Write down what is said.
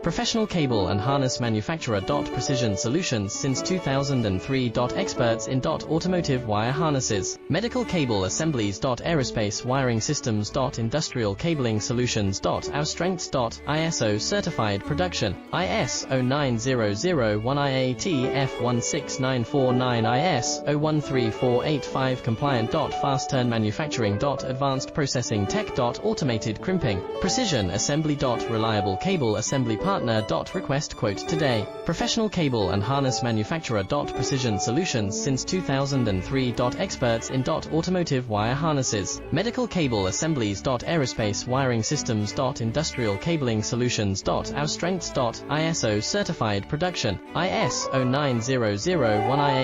Professional cable and harness manufacturer. Precision solutions since 2003. Experts in automotive wire harnesses, medical cable assemblies. Aerospace wiring systems. Industrial cabling solutions. Our strengths. ISO certified production, IS 09001 IATF 16949 IS 013485 compliant. Fast turn manufacturing. Advanced processing tech. Automated crimping, precision assembly. Reliable cable assembly partner. Request quote today. Professional cable and harness manufacturer. Precision solutions since 2003. Experts in automotive wire harnesses, medical cable assemblies. Aerospace wiring systems. Industrial cabling solutions. Our strengths. ISO certified production, IS 09001 IA